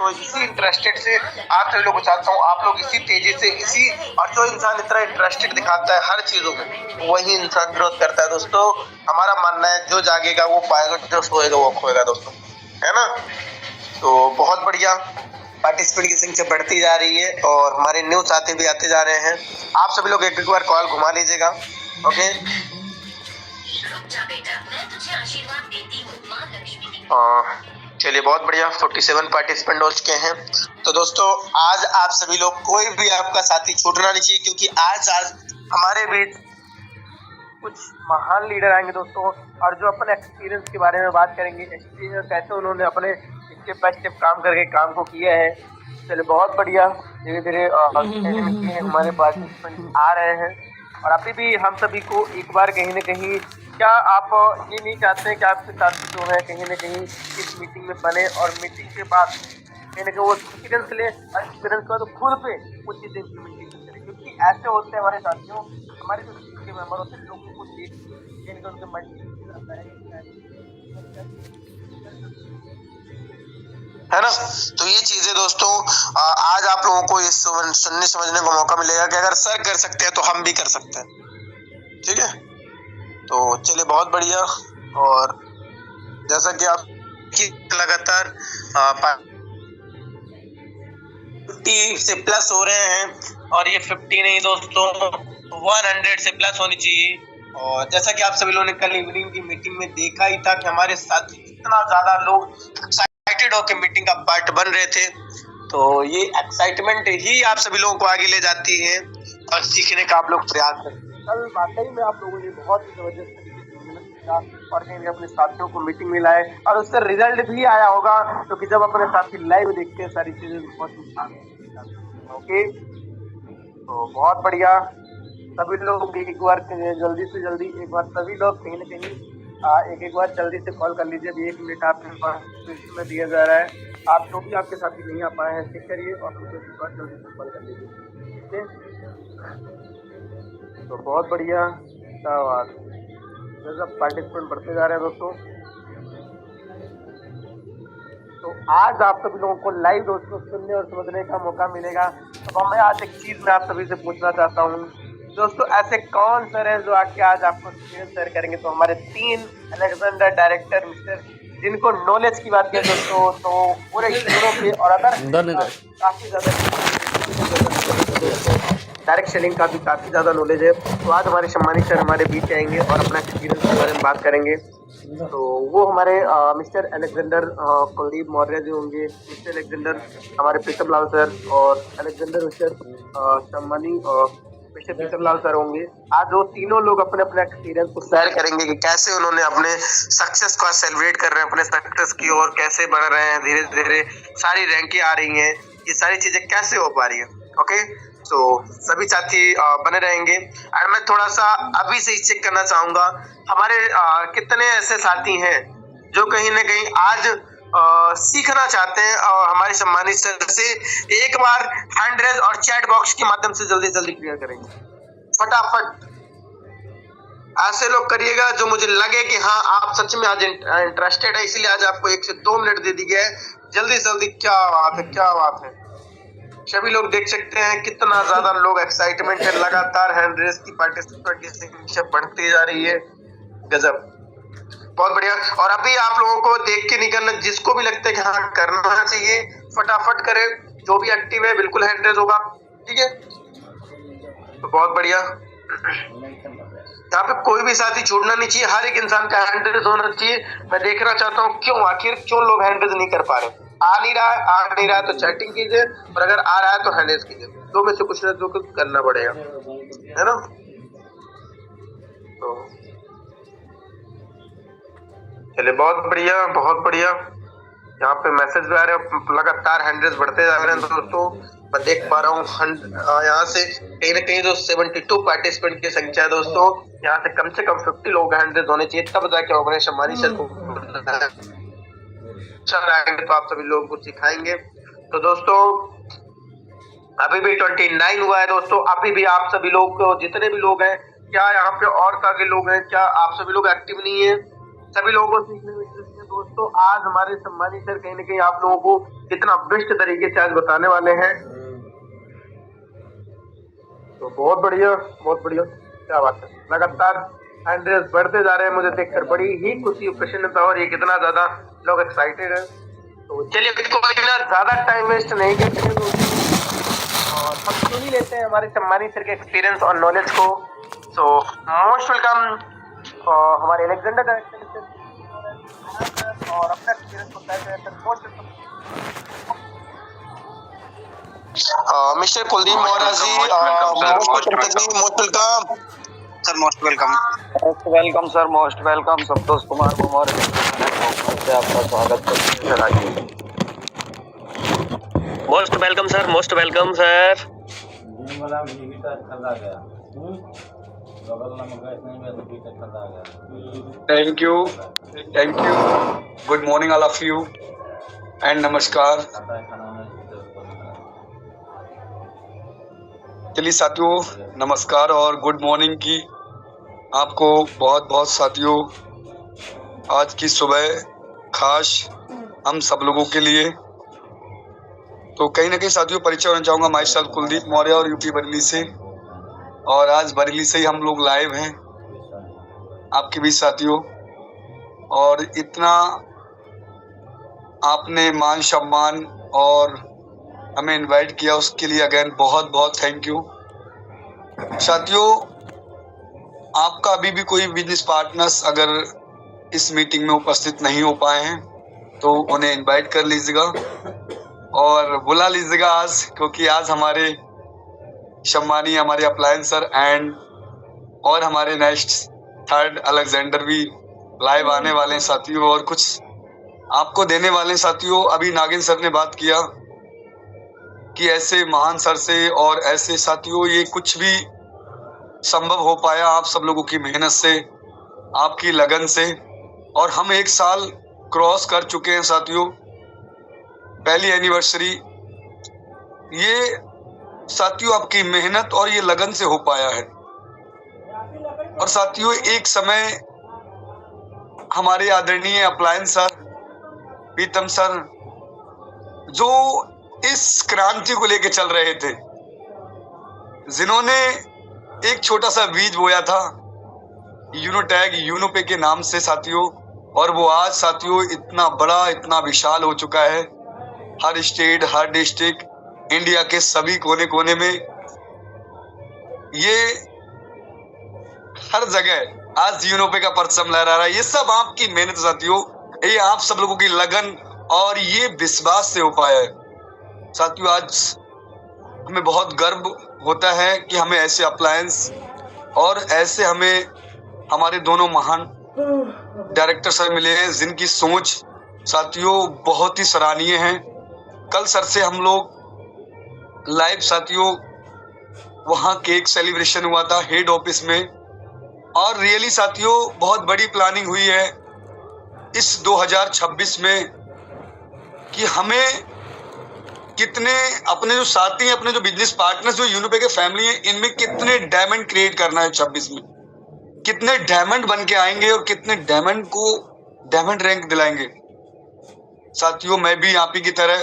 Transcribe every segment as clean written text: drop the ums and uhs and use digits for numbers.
तो इसी इंटरेस्टेड से आप सभी लोग को चाहता हूँ आप लोग इसी तेजी से इसी, और जो इंसान इतना इंटरेस्टेड दिखाता है हर चीजों में वही इंसान ग्रोथ करता है दोस्तों। हमारा मानना है जो जागेगा वो पाएगा, जो सोएगा वो खोएगा दोस्तों, है ना। तो बहुत बढ़िया, पार्टिसिपेंट की संख्या बढ़ती जा रही है और हमारे न्यू साथी भी आते जा रहे हैं। आप सभी लोग एक बार कॉल घुमा लीजिएगा। ओके, चलिए बहुत बढ़िया, 47 पार्टिसिपेंट हो चुके हैं। तो दोस्तों आज आप सभी लोग, कोई भी आपका साथी छूटना नहीं चाहिए, क्योंकि आज हमारे बीच कुछ महान लीडर आएंगे दोस्तों, और जो अपने एक्सपीरियंस के बारे में बात करेंगे, एक्सपीरियंस कैसे उन्होंने अपने स्टेप बाय स्टेप काम करके काम को किया है। चलिए बहुत बढ़िया, धीरे धीरे हमारे पार्टिसिपेंट आ रहे हैं। और अभी भी हम सभी को एक बार कहीं ना कहीं, क्या आप ये नहीं चाहते हैं कि आपके साथी जो है कहीं ना कहीं इस मीटिंग में बने और मीटिंग के बाद कहीं ना कहीं वो एक्सपीरियंस ले, और एक्सपीरियंस के बाद तो खुद पे कुछ चीज़ें इम्प्लीमेंटेशन करें, क्योंकि ऐसे होते हैं हमारे साथियों, हमारे जो टीम के मेंबर होते हैं लोगों को देख के उनके मन है ना। तो ये चीजें दोस्तों आज आप लोगों को ये सुनने समझने का मौका मिलेगा कि अगर सर कर सकते हैं तो हम भी कर सकते हैं, ठीक है। तो चलिए बहुत बढ़िया, और जैसा कि आप लगातार 50 से प्लस हो रहे हैं, और ये 50 नहीं दोस्तों 100 से प्लस होनी चाहिए। और जैसा कि आप सभी लोगों ने कल इवनिंग की मीटिंग में देखा ही था कि हमारे साथ इतना ज्यादा लोग एक्साइटेड होकर मीटिंग का पार्ट बन रहे थे, तो ये एक्साइटमेंट ही आप सभी लोगों को आगे ले जाती है और सीखने का आप लोग प्रयास करते हैं। कल वाकई में आप लोगों ने बहुत ही जबरदस्त और कहीं अपने साथियों को मीटिंग में लाए, और उसका रिजल्ट भी आया होगा, क्योंकि जब अपने साथी लाइव देखते हैं सारी चीजें बहुत ओके। तो बहुत बढ़िया, सभी लोग एक बार जल्दी से जल्दी एक बार सभी लोग कहीं ना कहीं एक बार जल्दी से कॉल कर लीजिए। अभी 1 मिनट आपके पास में दिया जा रहा है, आप जो भी आपके साथी नहीं आ पाए हैं चेक करिए और मुझे एक बार जल्दी से कॉल कर लीजिए, ठीक है। तो बहुत बढ़िया, धन्यवाद। जब पार्टिसिपेंट बढ़ते जा रहे हैं दोस्तों, तो आज आप सभी लोगों को लाइव दोस्तों सुनने और समझने का मौका मिलेगा। अब मैं आज एक चीज मैं आप सभी से पूछना चाहता हूँ दोस्तों, ऐसे कौन सर हैं जो आके आज आपको एक्सपीरियंस शेयर करेंगे। तो हमारे 3 अलेक्जेंडर डायरेक्टर मिस्टर, जिनको नॉलेज की बात करें दोस्तों तो पूरे यूरोप के और अदर काफी ज्यादा डायरेक्ट सेलिंग का भी काफी ज्यादा नॉलेज है। तो आज हमारे सम्मानित सर हमारे बीच आएंगे और अपना एक्सपीरियंस के बारे में बात करेंगे। तो वो हमारे मिस्टर अलेक्जेंडर कुलदीप मौर्य जी होंगे, मिस्टर अलेक्जेंडर हमारे प्रीतम लाल सर, और अलेक्जेंडर मिस्टर सम्मानी और मिस्टर प्रीतम लाल सर होंगे। आज वो तीनों लोग अपने अपने एक्सपीरियंस को शेयर करेंगे कि कैसे उन्होंने अपने सक्सेस को सेलिब्रेट कर रहे हैं, अपने सक्सेस की ओर कैसे बढ़ रहे हैं, धीरे धीरे सारी रैंकें आ रही हैं, ये सारी चीजें कैसे हो पा रही है। ओके, तो सभी साथी बने रहेंगे। और मैं थोड़ा सा अभी से चेक करना चाहूंगा हमारे कितने ऐसे साथी हैं जो कहीं ना कहीं आज सीखना चाहते हैं और हमारे सम्मानित सर से एक बार हैंड रेज और चैट बॉक्स के माध्यम से जल्दी जल्दी क्लियर करेंगे। फटाफट ऐसे लोग करिएगा जो मुझे लगे कि हाँ आप सच में आज इंटरेस्टेड है, इसलिए आज आपको 1 से 2 मिनट दे दी गया है। जल्दी जल्दी, क्या बात है, क्या बात है। सभी लोग देख सकते हैं कितना ज्यादा लोग एक्साइटमेंट है, लगातार हैंड रेस की पार्टिसिपेंट की संख्या बढ़ती जा रही है। गजब, बहुत बढ़िया। और अभी आप लोगों को देख के नहीं करना, जिसको भी लगता है कि हाँ करना चाहिए फटाफट करे, जो भी एक्टिव है बिल्कुल हैंड रेस होगा, ठीक है। तो बहुत बढ़िया, यहाँ पे कोई भी साथी छूटना नहीं चाहिए, हर एक इंसान का हैंड रेस होना चाहिए। मैं देखना चाहता हूँ क्यों लोग हैंड रेस नहीं कर पा रहे। आ नहीं रहा है तो चैटिंग कीजिए, और अगर आ रहा है तो हैंड रेस कीजिए, दो में से कुछ ना कुछ करना पड़ेगा, है ना। तो चलिए बहुत बढ़िया, बहुत बढ़िया। यहाँ पे मैसेज भी आ रहे हैं, लगातार हैंड रेस बढ़ते जा रहे हैं दोस्तों। मैं देख पा रहा हूँ यहाँ से कहीं ना कहीं जो 72 पार्टिसिपेंट की संख्या है दोस्तों, यहाँ से कम 50 लोग हैंड रेस होने चाहिए, तब जाके अपने सम्मानित सर को चल आएंगे, तो आप सभी लोगों को सिखाएंगे। तो दोस्तों अभी भी 29 हुआ है दोस्तों, अभी भी आप सभी लोग जितने भी लोग हैं, क्या यहाँ पे और के लोग हैं, क्या आप सभी लोग एक्टिव नहीं है? सभी लोगों को सीखने में दोस्त दोस्तों आज हमारे सम्मानित सर कहीं ना कहीं आप लोगों को कितना बेस्ट तरीके से आज बताने वाले हैं। तो बहुत बढ़िया, बहुत बढ़िया, क्या बात है। लगातार एंड्रेस बढ़ते जा रहे हैं, मुझे देखकर बड़ी ही खुशी प्रसन्नता और ये कितना ज्यादा लोग एक्साइटेड है। तो चलिए कोई ना ज्यादा टाइम वेस्ट नहीं करते और हम सुन ही लेते हैं हमारे सम्मानित सर के एक्सपीरियंस और नॉलेज को। सो मोस्ट वेलकम हमारे एलेक्जेंडर डायरेक्टर और अपना एक्सपीरियंस बताते हैं sir. Mister Kuldeep Maurya ji, most welcome sir. Most welcome sir. Most welcome Santosh Kumar Maurya से आपका स्वागत करते हैं। आइए। Most welcome sir. Most welcome sir. Thank you. Good morning all of you and नमस्कार। चलिए साथियों, नमस्कार और गुड मॉर्निंग की आपको बहुत बहुत साथियों आज की सुबह खास हम सब लोगों के लिए। तो कहीं ना कहीं साथियों परिचय होना चाहूँगा। माई सेल्फ कुलदीप मौर्य और यूपी बरेली से, और आज बरेली से ही हम लोग लाइव हैं आपके बीच साथियों। और इतना आपने मान सम्मान और हमें इनवाइट किया उसके लिए अगेन बहुत बहुत थैंक यू साथियों। आपका अभी भी कोई बिजनेस पार्टनर्स अगर इस मीटिंग में उपस्थित नहीं हो पाए हैं तो उन्हें इनवाइट कर लीजिएगा और बुला लीजिएगा आज, क्योंकि आज हमारे सम्मानीय हमारे अप्लायंस सर एंड और हमारे नेक्स्ट थर्ड अलेक्जेंडर भी लाइव आने वाले हैं साथियों और कुछ आपको देने वाले हैं साथियों। अभी नागिन सर ने बात किया कि ऐसे महान सर से और ऐसे साथियों ये कुछ भी संभव हो पाया आप सब लोगों की मेहनत से, आपकी लगन से। और हम 1 साल क्रॉस कर चुके हैं साथियों, पहली एनिवर्सरी। ये साथियों आपकी मेहनत और ये लगन से हो पाया है। और साथियों एक समय हमारे आदरणीय अप्लायंस सर, प्रीतम सर, जो इस क्रांति को लेके चल रहे थे, जिन्होंने एक छोटा सा बीज बोया था यूनोटैग यूनोपे के नाम से साथियों, और वो आज साथियों इतना बड़ा इतना विशाल हो चुका है। हर स्टेट हर डिस्ट्रिक्ट इंडिया के सभी कोने कोने में ये हर जगह आज यूनोपे का परचम लहरा रहा है। ये सब आपकी मेहनत साथियों, ये आप सब लोगों की लगन और ये विश्वास से हो पाया है साथियों। आज हमें बहुत गर्व होता है कि हमें ऐसे अप्लायंस और ऐसे हमें हमारे दोनों महान डायरेक्टर सर मिले हैं जिनकी सोच साथियों बहुत ही सराहनीय है। कल सर से हम लोग लाइव साथियों वहाँ केक सेलिब्रेशन हुआ था हेड ऑफिस में, और रियली साथियों बहुत बड़ी प्लानिंग हुई है इस 2026 में कि हमें कितने अपने जो साथी हैं, अपने जो बिजनेस पार्टनर्स जो यूनोपे के फैमिली हैं, इनमें कितने डायमंड क्रिएट करना है 26 में, कितने डायमंड बन के आएंगे और कितने डायमंड को डायमंड रैंक दिलाएंगे साथियों। मैं भी आप ही की तरह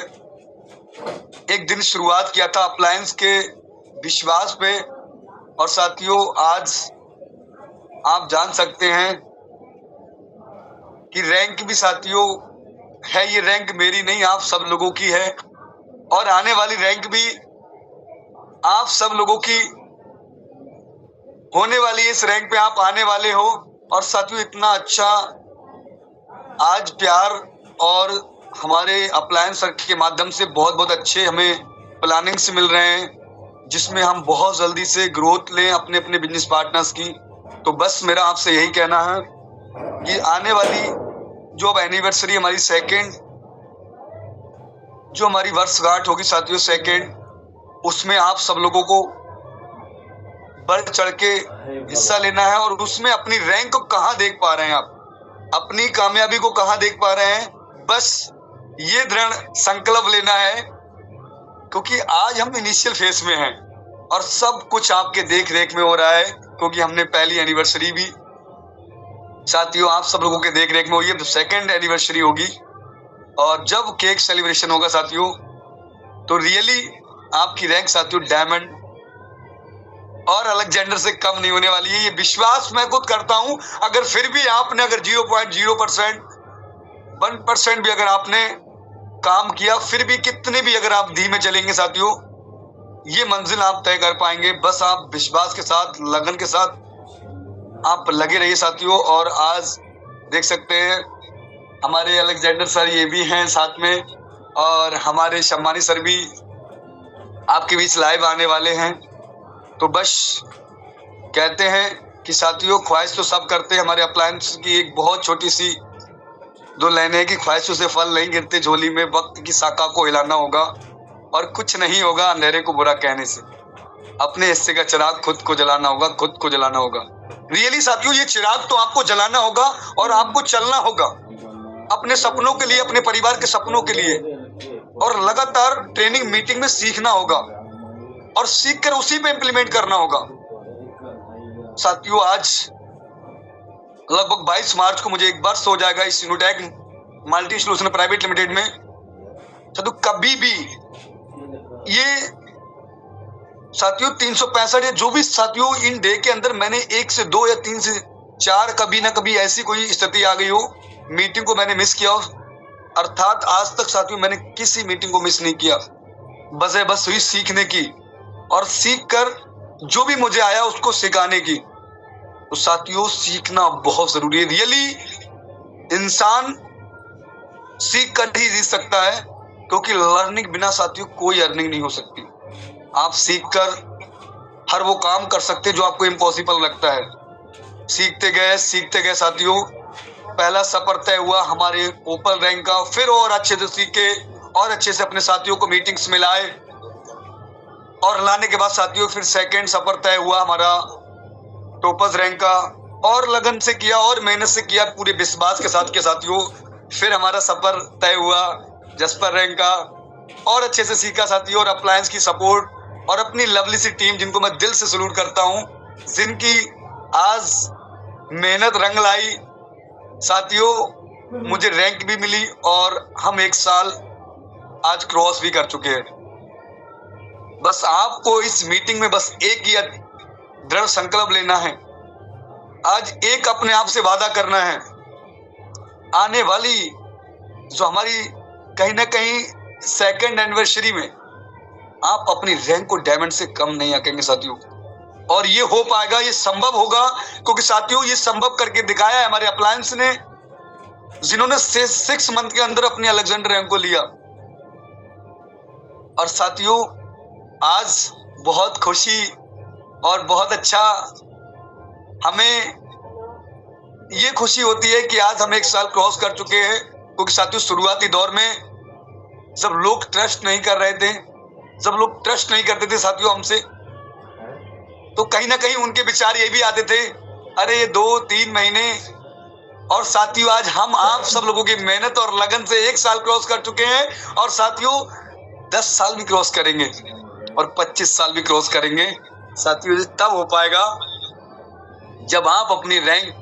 एक दिन शुरुआत किया था अप्लायंस के विश्वास पे, और साथियों आज आप जान सकते हैं कि रैंक भी साथियों है, ये रैंक मेरी नहीं आप सब लोगों की है, और आने वाली रैंक भी आप सब लोगों की होने वाली है। इस रैंक पे आप आने वाले हो। और साथियों इतना अच्छा आज प्यार और हमारे अप्लायंस सर के माध्यम से बहुत बहुत अच्छे हमें प्लानिंग्स मिल रहे हैं, जिसमें हम बहुत जल्दी से ग्रोथ लें अपने अपने बिजनेस पार्टनर्स की। तो बस मेरा आपसे यही कहना है कि आने वाली जो अब एनिवर्सरी हमारी सेकेंड, जो हमारी वर्षगांठ होगी साथियों सेकेंड, उसमें आप सब लोगों को बढ़ चढ़ के हिस्सा लेना है। और उसमें अपनी रैंक को कहाँ देख पा रहे हैं आप, अपनी कामयाबी को कहाँ देख पा रहे हैं, बस ये दृढ़ संकल्प लेना है, क्योंकि आज हम इनिशियल फेज में हैं और सब कुछ आपके देख रेख में हो रहा है, क्योंकि हमने पहली एनिवर्सरी भी साथियों आप सब लोगों के देख रेख में ये 2nd एनिवर्सरी होगी और जब केक सेलिब्रेशन होगा साथियों तो रियली आपकी रैंक साथियों डायमंड और अलेक्जेंडर से कम नहीं होने वाली है। ये विश्वास मैं खुद करता हूं। अगर फिर भी आपने अगर 0.0% 1% भी अगर आपने काम किया, फिर भी कितने भी अगर आप धीमे चलेंगे साथियों, ये मंजिल आप तय कर पाएंगे। बस आप विश्वास के साथ, लगन के साथ आप लगे रहिए साथियों। और आज देख सकते हैं हमारे अलेक्जेंडर सर ये भी हैं साथ में, और हमारे शम्मानी सर भी आपके बीच लाइव आने वाले हैं। तो बस कहते हैं कि साथियों ख्वाहिश तो सब करते हैं। हमारे अप्लायंस की एक बहुत छोटी सी 2 लाइनें की ख्वाहिशों से फल नहीं गिरते झोली में, वक्त की साका को हिलाना होगा और कुछ नहीं होगा अंधेरे को बुरा कहने से। अपने हिस्से का चिराग खुद को जलाना होगा, खुद को जलाना होगा। रियली साथियों ये चिराग तो आपको जलाना होगा और आपको चलना होगा अपने सपनों के लिए, अपने परिवार के सपनों के लिए, और लगातार ट्रेनिंग मीटिंग में सीखना होगा और सीखकर उसी पे इंप्लीमेंट करना होगा। साथियों आज लगभग 22 मार्च को मुझे 1 वर्ष हो जाएगा इस यूनिटैक मल्टी सोल्यूशन प्राइवेट लिमिटेड में। साथियों कभी भी ये साथियों 365 या जो भी साथियों इन डे के अंदर मैंने 1 से 2 या 3 से 4 कभी ना कभी ऐसी कोई स्थिति आ गई हो, मीटिंग को मैंने मिस किया हो, अर्थात आज तक साथियों मैंने किसी मीटिंग को मिस नहीं किया। बस बस हुई सीखने की और सीख कर जो भी मुझे आया उसको सिखाने की। तो साथियों सीखना बहुत जरूरी है। रियली इंसान सीख कर ही जी सकता है, क्योंकि लर्निंग बिना साथियों कोई अर्निंग नहीं हो सकती। आप सीख कर हर वो काम कर सकते हैं जो आपको इम्पॉसिबल लगता है। सीखते गए साथियों पहला सफर तय हुआ हमारे ओपन रैंक का, फिर और अच्छे से सीखे और अच्छे से अपने साथियों को मीटिंग्स में लाए, और लाने के बाद साथियों फिर 2nd सफर तय हुआ हमारा टॉपर्स रैंक का, और लगन से किया और मेहनत से किया पूरे विश्वास के साथ के साथियों। फिर हमारा सफर तय हुआ जसपर रैंक का, और अच्छे से सीखा साथियों। और अप्लायंस की सपोर्ट और अपनी लवली सी टीम जिनको मैं दिल से सलूट करता हूं, जिनकी आज मेहनत रंग लाई साथियों, मुझे रैंक भी मिली और हम 1 साल आज क्रॉस भी कर चुके हैं। बस आपको इस मीटिंग में बस एक ही दृढ़ संकल्प लेना है। आज एक अपने आप से वादा करना है, आने वाली जो हमारी कहीं ना कहीं 2nd एनिवर्सरी में आप अपनी रैंक को डायमंड से कम नहीं आंकेंगे साथियों। और ये हो पाएगा, ये संभव होगा, क्योंकि साथियों ये संभव करके दिखाया है हमारे अप्लायंस ने, जिन्होंने 6 मंथ के अंदर अपनी अलेक्जेंडर रैंक को लिया। और साथियों आज बहुत खुशी और बहुत अच्छा हमें ये खुशी होती है कि आज हम 1 साल क्रॉस कर चुके हैं, क्योंकि साथियों शुरुआती दौर में जब लोग ट्रस्ट नहीं कर रहे थे, जब लोग ट्रस्ट नहीं करते थे साथियों हमसे, तो कहीं ना कहीं उनके विचार ये भी आते थे, अरे ये 2-3 महीने। और साथियों आज हम आप सब लोगों की मेहनत और लगन से 1 साल क्रॉस कर चुके हैं, और साथियों 10 साल भी क्रॉस करेंगे और 25 साल भी क्रॉस करेंगे साथियों। तब हो पाएगा जब आप अपनी रैंक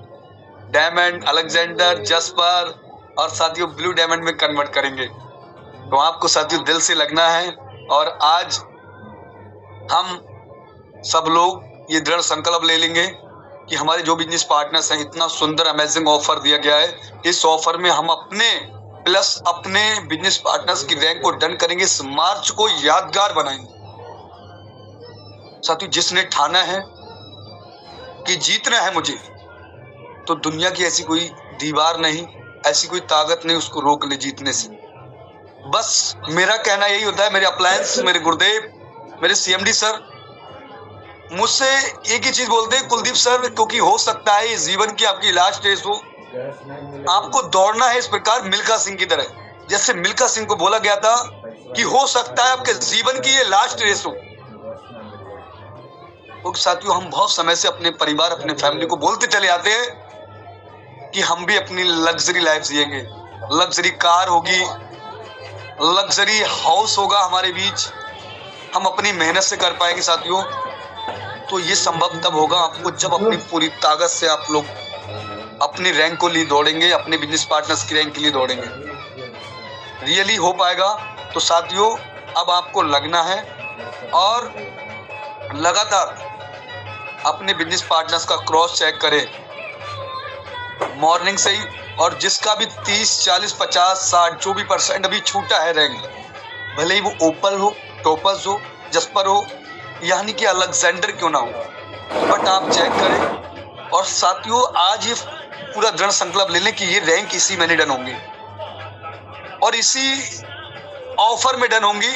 डायमंड, अलेक्जेंडर, जसपर और साथियों ब्लू डायमंड में कन्वर्ट करेंगे। तो आपको साथियों दिल से लगना है। और आज हम सब लोग ये दृढ़ संकल्प ले लेंगे कि हमारे जो बिजनेस पार्टनर्स हैं, इतना सुंदर अमेजिंग ऑफर दिया गया है, इस ऑफर में हम अपने प्लस अपने बिजनेस पार्टनर्स की रैंक को डन करेंगे। इस मार्च को यादगार बनाएंगे साथियों। जिसने ठाना है कि जीतना है मुझे, तो दुनिया की ऐसी कोई दीवार नहीं, ऐसी कोई ताकत नहीं उसको रोक ले जीतने से। बस मेरा कहना यही होता है, मेरे अप्लायंस, मेरे गुरुदेव, मेरे CMD सर मुझसे एक ही चीज बोलते हैं, कुलदीप सर, क्योंकि हो सकता है ये जीवन की आपकी लास्ट रेस हो, आपको दौड़ना है इस प्रकार मिल्खा सिंह की तरह। जैसे मिल्खा सिंह को बोला गया था कि हो सकता है आपके जीवन की ये लास्ट रेस हो। तो साथियों हम बहुत समय से अपने परिवार, अपने फैमिली को बोलते चले आते हैं कि हम भी अपनी लग्जरी लाइफ जिएंगे, लग्जरी कार होगी, लग्जरी हाउस होगा हमारे बीच, हम अपनी मेहनत से कर पाएंगे साथियों। तो ये संभव तब होगा आपको जब अपनी पूरी ताकत से आप लोग अपनी रैंक को लिए दौड़ेंगे, अपने बिजनेस पार्टनर्स की रैंक के लिए दौड़ेंगे। रियली हो पाएगा। तो साथियों अब आपको लगना है और लगातार अपने बिजनेस पार्टनर्स का क्रॉस चेक करें मॉर्निंग से ही, और जिसका भी 30, 40, 50, 60 जो भी % अभी छूटा है रैंक, भले ही वो ओपल हो, टोपस हो, जस्पर हो, यानी कि अलेक्जेंडर क्यों ना हो, बट आप चेक करें। और साथियों आज ये पूरा दृढ़ संकल्प ले लें कि ये रैंक इसी महीने डन होंगी और इसी ऑफर में डन होंगी,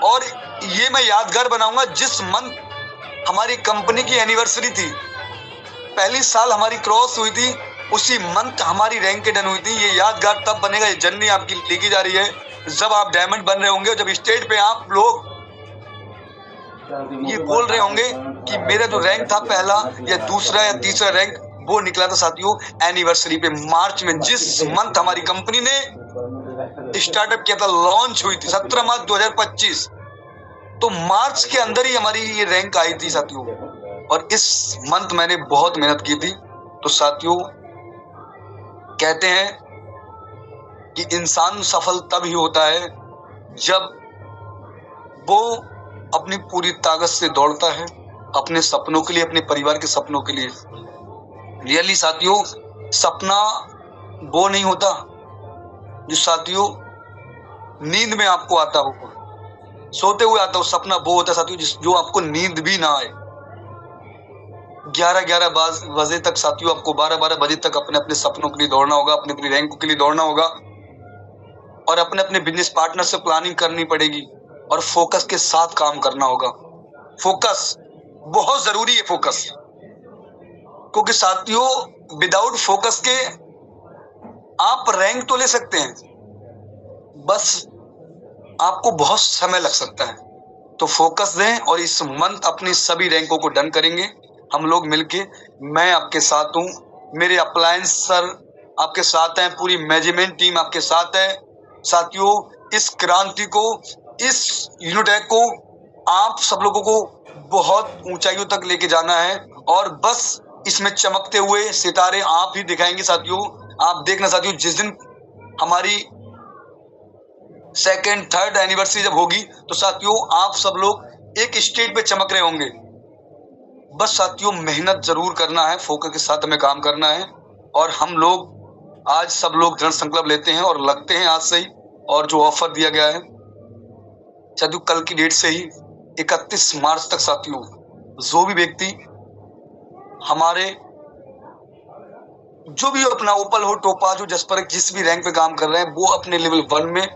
और ये मैं यादगार बनाऊंगा। जिस मंथ हमारी कंपनी की एनिवर्सरी थी, पहली साल हमारी क्रॉस हुई थी, उसी मंथ हमारी रैंक डन हुई थी। ये यादगार तब बनेगा, ये जर्नी आपकी लिखी जा रही है जब आप डायमंड बन रहे होंगे, जब स्टेज पे आप लोग ये बोल रहे होंगे कि मेरा जो रैंक था पहला या दूसरा या तीसरा रैंक, वो निकला था साथियों एनिवर्सरी पे, मार्च में, जिस मंथ हमारी कंपनी ने स्टार्टअप किया था, लॉन्च हुई थी 17 मार्च 2025। तो मार्च के अंदर ही हमारी ये रैंक आई थी साथियों, और इस मंथ मैंने बहुत मेहनत की थी। तो साथियों कहते हैं कि इंसान सफल तब ही होता है जब वो अपनी पूरी ताकत से दौड़ता है अपने सपनों के लिए, अपने परिवार के सपनों के लिए। रियली साथियों सपना वो नहीं होता जो साथियों नींद में आपको आता हो, सोते हुए आता हो। सपना वो होता है साथियों जो आपको नींद भी ना आए। 11-11 बजे तक साथियों आपको 12-12 बजे तक अपने अपने सपनों के लिए दौड़ना होगा, अपने अपनी रैंक के लिए दौड़ना होगा, और अपने अपने बिजनेस पार्टनर से प्लानिंग करनी पड़ेगी और फोकस के साथ काम करना होगा। फोकस बहुत जरूरी है, फोकस, क्योंकि साथियों विदाउट फोकस के आप रैंक तो ले सकते हैं, बस आपको बहुत समय लग सकता है। तो फोकस दें और इस मंथ अपनी सभी रैंकों को डन करेंगे हम लोग मिलके। मैं आपके साथ हूं, मेरे अप्लायंस सर आपके साथ हैं, पूरी मैनेजमेंट टीम आपके साथ है। साथियों इस क्रांति को, इस यूनिटेक को आप सब लोगों को बहुत ऊंचाइयों तक लेके जाना है, और बस इसमें चमकते हुए सितारे आप ही दिखाएंगे साथियों। आप देखना साथियों, जिस दिन हमारी 2nd, 3rd एनिवर्सरी जब होगी तो साथियों आप सब लोग एक स्टेज पे चमक रहे होंगे। बस साथियों मेहनत जरूर करना है, फोकस के साथ हमें काम करना है, और हम लोग आज सब लोग दृढ़ संकल्प लेते हैं और लगते हैं आज से ही। और जो ऑफर दिया गया है साथियों कल की डेट से ही 31 मार्च तक साथियों जो भी व्यक्ति हमारे जो भी अपना ओपल हो, टोपाज हो, जस्पर जिस भी रैंक पे काम कर रहे हैं, वो अपने लेवल 1 में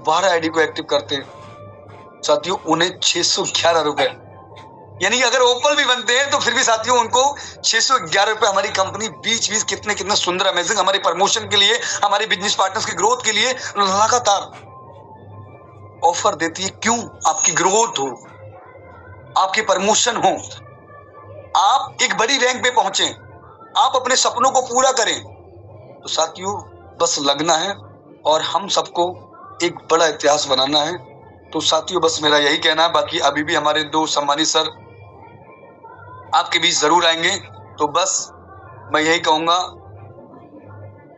12 आईडी को एक्टिव करते हैं साथियों, उन्हें 611 रुपए, यानी अगर ओपल भी बनते हैं तो फिर भी साथियों उनको 611 रुपए हमारी कंपनी बीच कितने सुंदर अमेजिंग हमारे प्रमोशन के लिए, हमारे बिजनेस पार्टनर्स की ग्रोथ के लिए लगातार ऑफर देती है। क्यों? आपकी ग्रोथ हो, आपके प्रमोशन हो, आप एक बड़ी रैंक पे पहुंचे, आप अपने सपनों को पूरा करें। तो साथियों बस लगना है और हम सबको एक बड़ा इतिहास बनाना है। तो साथियों बस मेरा यही कहना है। बाकी अभी भी हमारे 2 सम्मानित सर आपके बीच जरूर आएंगे। तो बस मैं यही कहूंगा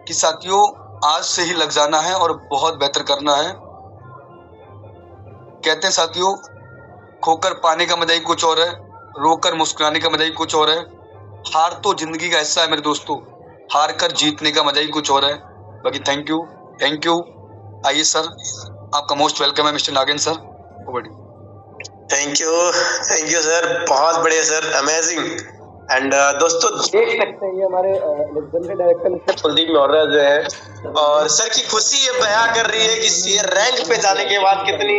कि साथियों आज से ही लग जाना है और बहुत बेहतर करना है। कहते हैं साथियों खोकर पाने का मजा ही कुछ और है, रोकर मुस्कुराने का मजा ही कुछ और है। हार तो जिंदगी का हिस्सा है मेरे दोस्तों, हार कर जीतने का मजा ही कुछ और है। बाकी थैंक यू। आइए सर, आपका मोस्ट वेलकम है mister Nagendra sir. Thank you sir, बहुत बढ़िया सर, अमेजिंग। एंड दोस्तों देख सकते हैं ये हमारे legendary director mister Kuldeep Maurya जो है, और सर की खुशी ये बयां कर रही है कि ये रैंक पे जाने के बाद कितनी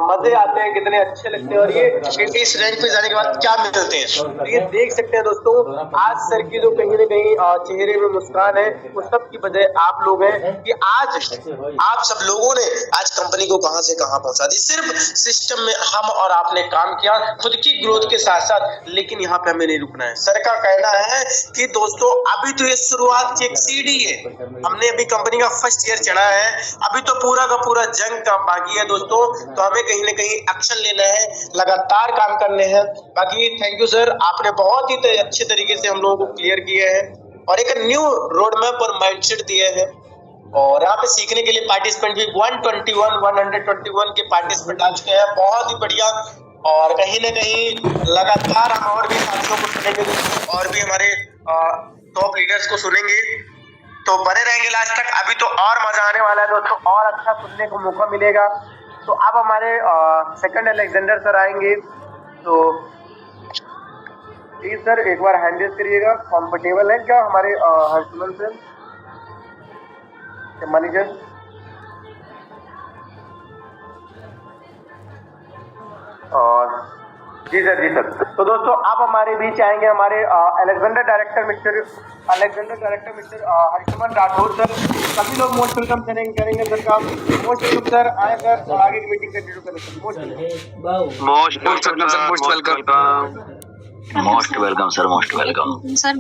मजे आते हैं, कितने अच्छे लगते हैं, और ये इस रैंक पे जाने के बाद क्या मिलते हैं। तो ये देख सकते हैं दोस्तों, आज सर की जो कहीं ना कहीं चेहरे में मुस्कान है, वो सब की वजह आप लोग हैं कि आज आप सब लोगों ने आज कंपनी को कहां से कहां पहुंचा दी। सिर्फ सिस्टम में हम और आपने काम किया खुद की ग्रोथ के साथ साथ, लेकिन यहाँ पे हमें नहीं रुकना है। सर का कहना है कि दोस्तों अभी तो ये शुरुआत की एक सीढ़ी है, हमने अभी कंपनी का फर्स्ट ईयर चढ़ा है, अभी तो पूरा का पूरा जंग का बाकी है दोस्तों। तो हमें कहीं ना कहीं एक्शन लेना है, लगातार काम करने हैं। बाकी थैंक यू सर, आपने बहुत ही अच्छे तरीके से हम लोगों को क्लियर किए हैं। और एक न्यू रोड मैप और माइंडसेट दिए हैं। और यहाँ पे सीखने के लिए पार्टिसिपेंट भी 121 के पार्टिसिपेंट आ चुके हैं, बहुत ही बढ़िया। और कहीं ना कहीं लगातार हम और भी साथियों को सुनेंगे और भी हमारे टॉप लीडर्स को सुनेंगे, तो बने रहेंगे लास्ट तक। अभी तो और मजा आने वाला है दोस्तों, और अच्छा सुनने को मौका मिलेगा। तो अब हमारे सेकंड अलेक्जेंडर सर आएंगे, तो प्लीज सर एक बार हैंड रेज करिएगा। कंफर्टेबल है क्या हमारे हर्षमन सर मैनेजर? और जी सर। तो दोस्तों अब हमारे बीच आएंगे हमारे Alexander director mister Harshman Rathore sir. सभी लोग मोस्ट वेलकम करेंगे सर का। मोस्ट वेलकम सर, आए सर और आगे की मीटिंग कंटिन्यू करें sir. Most welcome sir. Most welcome sir.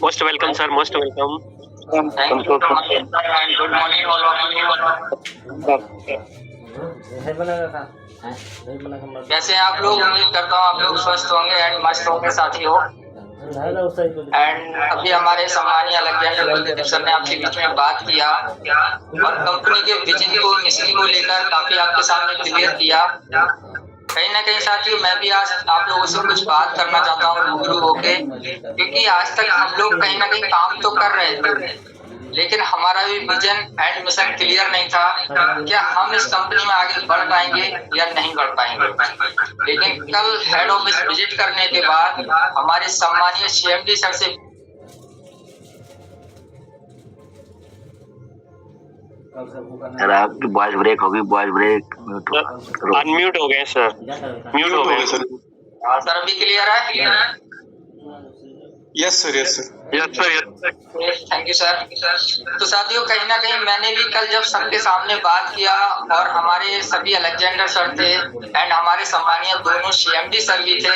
Most welcome sir, most welcome. Good morning all of you. कैसे आप लोग? उम्मीद करता हूँ आप लोग स्वस्थ होंगे एंड मस्त होंगे साथियों। एंड अभी हमारे सम्मानीय अलेक्जेंडर कुलदीप सर ने आपके बीच में बात किया और कंपनी के विजन को, मिशन को लेकर काफी आपके सामने क्लियर किया। कहीं ना कहीं साथियों मैं भी आज आप लोगों से कुछ बात करना चाहता हूँ रूबरू होके, क्योंकि आज तक हम लोग कहीं ना कहीं काम तो कर रहे थे लेकिन हमारा भी विजन एंड मिशन क्लियर नहीं था। क्या हम इस कंपनी में आगे बढ़ पाएंगे या नहीं बढ़ पाएंगे? लेकिन कल हेड ऑफिस विजिट करने के बाद हमारे सम्मानीय सीएमडी सर से सर आपकी वॉइस ब्रेक होगी, वॉइस ब्रेक अनम्यूट हो गए सर, म्यूट हो गए सर। सर अभी क्लियर है? Yes sir. Thank you sir. तो साथियों कहीं ना कहीं मैंने भी कल जब सबके सामने बात किया और हमारे सभी अलेक्जेंडर सर थे एंड हमारे सम्मानीय दोनों सीएमडी सर भी थे,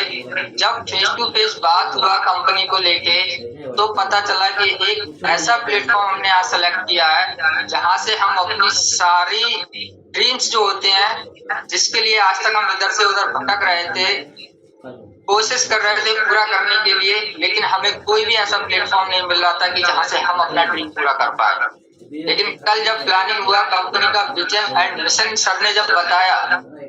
जब फेस टू फेस बात हुआ कंपनी को लेके तो पता चला कि एक ऐसा प्लेटफॉर्म हमने आज सेलेक्ट किया है जहां से हम अपनी सारी ड्रीम्स जो होते हैं, जिसके लिए आज तक हम इधर से उधर भटक रहे थे, कोशिश कर रहे थे पूरा करने के लिए, लेकिन हमें कोई भी ऐसा प्लेटफॉर्म नहीं मिल रहा था कि जहां से हम अपना ड्रीम पूरा कर पाए। लेकिन कल जब प्लानिंग हुआ, कंपनी का विजन एंड मिशन सर ने जब बताया,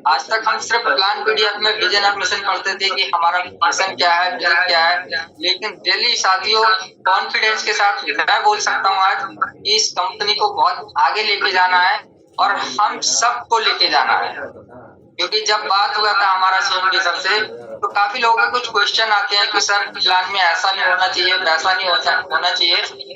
आज तक हम सिर्फ प्लान पीडीएफ में विजन और मिशन पढ़ते थे कि हमारा मिशन क्या है, विजन क्या है, लेकिन डेली साथियों कॉन्फिडेंस के साथ मैं बोल सकता हूँ आज कि इस कंपनी को बहुत आगे लेके जाना है और हम सबको लेके जाना है। क्योंकि जब बात हुआ था हमारा सीएमडी सर से तो काफी लोगों के कुछ क्वेश्चन आते हैं कि सर प्लान में ऐसा नहीं होना चाहिए, वैसा नहीं होना चाहिए,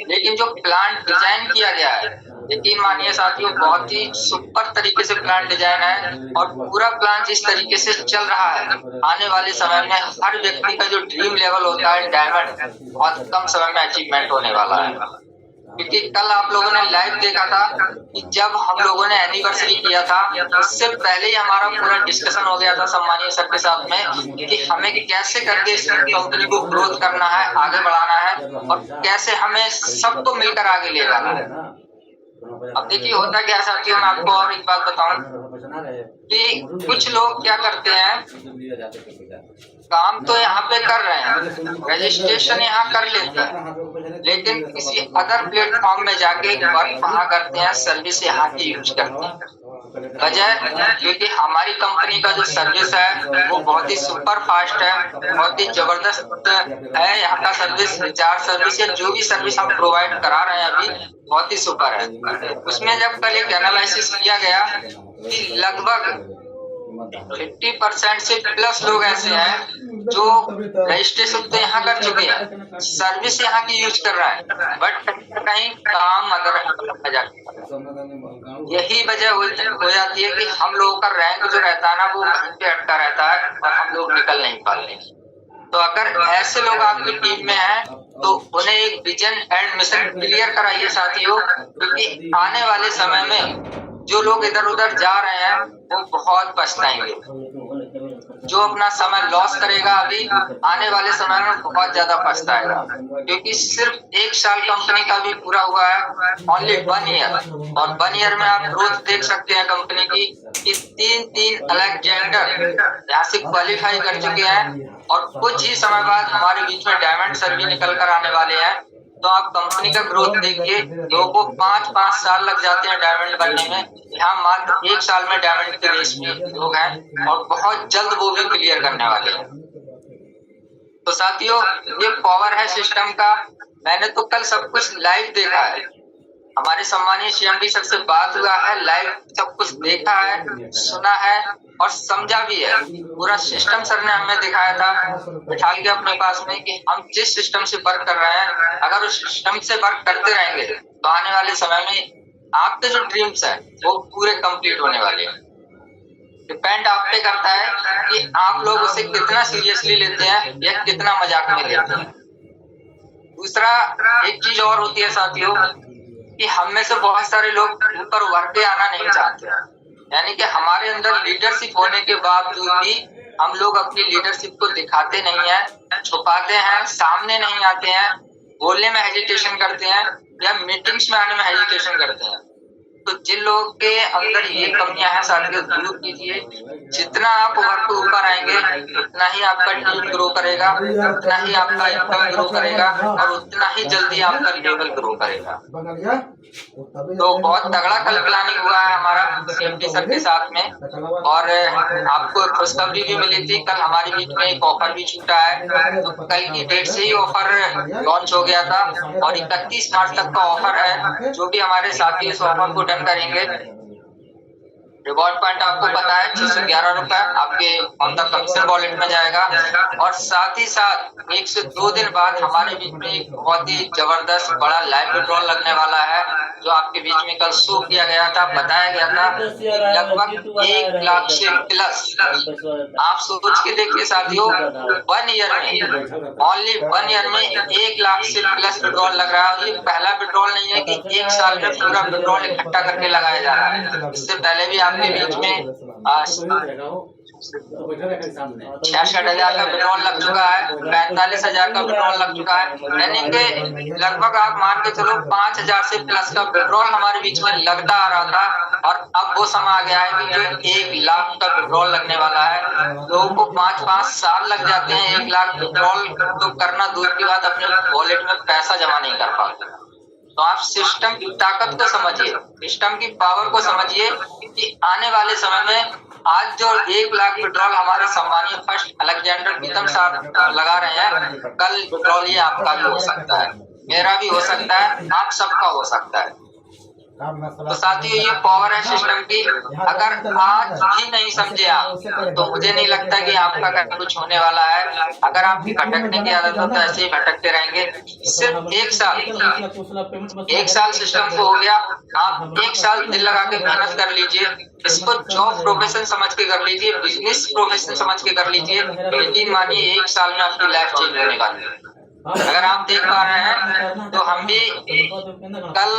लेकिन जो प्लान डिजाइन किया गया है, यकीन मानिए साथियों बहुत ही सुपर तरीके से प्लान डिजाइन है और पूरा प्लान जिस तरीके से चल रहा है, आने वाले समय में हर व्यक्ति का जो ड्रीम लेवल होता है डायमंड, बहुत कम समय में अचीवमेंट होने वाला है। क्योंकि कल आप लोगों ने लाइव देखा था कि जब हम लोगों ने एनिवर्सरी किया था उससे पहले ही हमारा पूरा डिस्कशन हो गया था सम्मानीय सर के साथ में कि हमें कैसे करके इस कंपनी को ग्रोथ करना है, आगे बढ़ाना है और कैसे हमें सबको मिलकर आगे ले जाना है। अब देखिए होता क्या साथियों, मैं आपको और एक बात बताऊं कि कुछ लोग क्या करते हैं, काम तो यहाँ पे कर रहे हैं, रजिस्ट्रेशन यहाँ कर लेते हैं, लेकिन किसी अदर प्लेटफॉर्म में जाके वर्क वहाँ करते हैं, सर्विस यहाँ की यूज करते हैं। वजह क्योंकि हमारी कंपनी का जो सर्विस है वो बहुत ही सुपर फास्ट है, बहुत ही जबरदस्त है। यहाँ का सर्विस, रिचार्ज सर्विस या जो भी सर्विस हम प्रोवाइड करा रहे हैं अभी बहुत ही सुपर है। उसमें जब कल एक एनालिसिस किया गया कि लगभग 50% से प्लस लोग ऐसे हैं जो रजिस्ट्रेशन तो यहाँ कर चुके हैं, सर्विस यहाँ की यूज कर रहा है, बट कहीं काम अगर यही वजह हो जाती है कि हम लोगों का रैंक जो रहता है ना वो वहीं पे अटका रहता है और हम लोग निकल नहीं पाते। तो अगर ऐसे लोग आपकी टीम में हैं तो उन्हें एक विजन एंड मिशन क्लियर कराइए साथियों, क्योंकि आने वाले समय में जो लोग इधर उधर जा रहे हैं वो बहुत पछताएंगे। जो अपना समय लॉस करेगा अभी, आने वाले समय में बहुत ज्यादा पछताएगा, क्योंकि सिर्फ 1 साल कंपनी का भी पूरा हुआ है, ओनली 1 ईयर। और 1 ईयर में आप ग्रोथ देख सकते हैं कंपनी की कि 3 अलेक्जेंडर यहाँ से क्वालिफाई कर चुके हैं, और कुछ ही समय बाद हमारे बीच में डायमंड सर भी निकल कर आने वाले हैं। तो आप कंपनी का ग्रोथ देखिए, लोगों को 5-5 साल लग जाते हैं डायमंड बनने में, यहाँ मात्र 1 साल में डायमंड के रेस में लोग हैं, और बहुत जल्द वो भी क्लियर करने वाले हैं। तो साथियों, ये पावर है सिस्टम का। मैंने तो कल सब कुछ लाइव देखा है, हमारे सम्मानीय CMD सर से बात हुआ है, लाइव सब कुछ देखा है, सुना है और समझा भी है। पूरा सिस्टम सर ने हमें दिखाया था बिठा के अपने पास में कि हम जिस सिस्टम से वर्क कर रहे हैं, अगर उस सिस्टम से वर्क करते रहेंगे तो आने वाले समय में आपके जो ड्रीम्स है वो पूरे कंप्लीट होने वाले हैं। डिपेंड आप पे करता है कि आप लोग उसे कितना सीरियसली लेते हैं या कितना मजाक में लेते हैं। दूसरा एक चीज और होती है साथियों कि हम में से बहुत सारे लोग ऊपर उभर के आना नहीं चाहते, यानी कि हमारे अंदर लीडरशिप होने के बावजूद भी हम लोग अपनी लीडरशिप को दिखाते नहीं हैं, छुपाते हैं, सामने नहीं आते हैं, बोलने में हेजिटेशन करते हैं या मीटिंग्स में आने में हेजिटेशन करते हैं। तो जिन लोगों के अंदर ये कमियां हैं साथियों, दूर कीजिए। जितना आप उभर के ऊपर आएंगे उतना ही आपका टीम ग्रो करेगा, उतना ही आपका इनकम ग्रो करेगा और उतना ही जल्दी आपका लेवल ग्रो करेगा। तो बहुत तगड़ा कल प्लानिंग हुआ है हमारा CMD सर के साथ में, और आपको खुशखबरी भी मिली थी। कल हमारे बीच में एक ऑफर भी छूटा है, तो कल की डेट से ही ऑफर लॉन्च हो गया था और 31 मार्च तक का ऑफर है। जो भी हमारे साथी इस ऑफर को डन करेंगे, रिवॉर्ड पॉइंट आपको पता है 611 रुपए आपके ऑन द कमीशन वॉलेट में जाएगा। और साथ ही साथ 1 से 2 दिन बाद हमारे बीच में एक बहुत ही जबरदस्त बड़ा लाइव विड्रॉल लगने वाला है, जो आपके बीच में कल शो किया गया था, बताया गया था। लगभग 1 लाख से प्लस। आप सोच के देखिए साथियों, 1 ईयर में, ओनली 1 ईयर में 1 लाख से प्लस विड्रॉल लग रहा है। ये पहला विड्रॉल नहीं है कि 1 साल में पूरा विड्रॉल इकट्ठा करके लगाया जा रहा है। इससे पहले भी आपके बीच में 66,000 का विड्रॉल लग चुका है, 45,000 का विड्रॉल लग चुका है, यानी कि लगभग आप मान के चलो 5,000 से प्लस का विड्रॉल हमारे बीच में लगता आ रहा था। और अब वो समय आ गया है कि जो 1 लाख का विड्रॉल लगने वाला है। लोगों को 5-5 साल लग जाते हैं 1 लाख विड्रॉल तो करना दूर की बात, अपने वॉलेट में पैसा जमा नहीं कर पाते। तो आप सिस्टम की ताकत को समझिए, सिस्टम की पावर को समझिए कि आने वाले समय में आज जो 1 लाख विड्रॉल हमारे सम्मानीय फर्स्ट अलेक्जेंडर प्रीतम साहब लगा रहे हैं, कल विड्रॉल ये आपका भी हो सकता है, मेरा भी हो सकता है, आप सबका हो सकता है। तो साथियों, ये पावर है सिस्टम की। अगर आज भी नहीं समझे आप, तो मुझे नहीं लगता कि आपका कुछ होने वाला है। अगर आपकी भटकने की आदत हो तो ऐसे ही भटकते रहेंगे। सिर्फ 1 साल सिस्टम को हो गया, आप 1 साल दिल लगा के मेहनत कर लीजिए। इसको जॉब प्रोफेशन समझ के कर लीजिए, बिजनेस प्रोफेशन समझ के कर लीजिए। यकीन मानिए 1 साल में आपकी लाइफ चेंज होने वाली है। अगर आप देख पा रहे हैं तो हम भी कल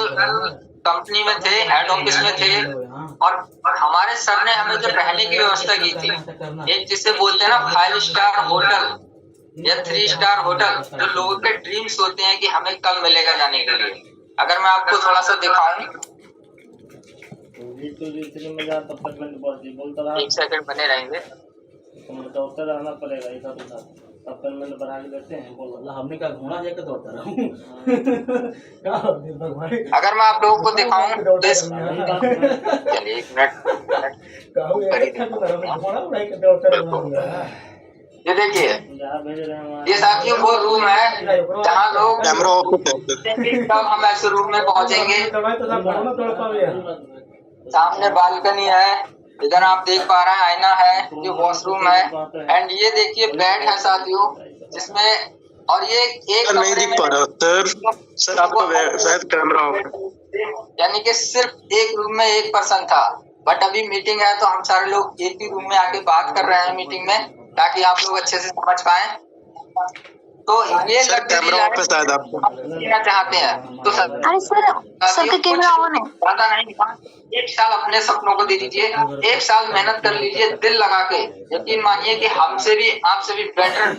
कंपनी में थे, हेड ऑफिस में थे, और हमारे सर ने हमें जो रहने की व्यवस्था की थी, एक जिसे बोलते हैं ना 5 स्टार होटल या 3 स्टार होटल, जो लोगों के ड्रीम्स होते हैं कि हमें कब मिलेगा जाने के लिए। अगर मैं आपको थोड़ा सा दिखाऊं, 1 सेकंड बने रहेंगे। बढ़ा के देते हैं, बोल हमने क्या घोड़ा जाकर दौड़ता रहा हूँ। अगर मैं आप लोगों को दिखाऊं तो चलिए 1 मिनट, ये देखिए, ये साथियों वो रूम है जहाँ लोग, तब हम ऐसे रूम में पहुंचेंगे। सामने बालकनी है, इधर आप देख पा रहे हैं आईना है, ये वॉशरूम है, एंड ये देखिए बेड है साथियों, जिसमें, और ये एक नहीं दिख पा रहा सर आपका शायद कैमरा ऑफ है, यानी कि सिर्फ एक रूम में 1 पर्सन था। बट अभी मीटिंग है तो हम सारे लोग एक ही रूम में आके बात कर रहे हैं मीटिंग में, ताकि आप लोग अच्छे से समझ पाए। तो ये सर लग्जरी कैमरा लाइफ वापस शायद आपको जीना चाहते हैं तो अरे सर का कैमरा ऑन है। ज्यादा नहीं, 1 साल अपने सपनों को दे दीजिए, 1 साल मेहनत कर लीजिए दिल लगा के। यकीन मानिए कि हमसे भी आपसे भी बेटर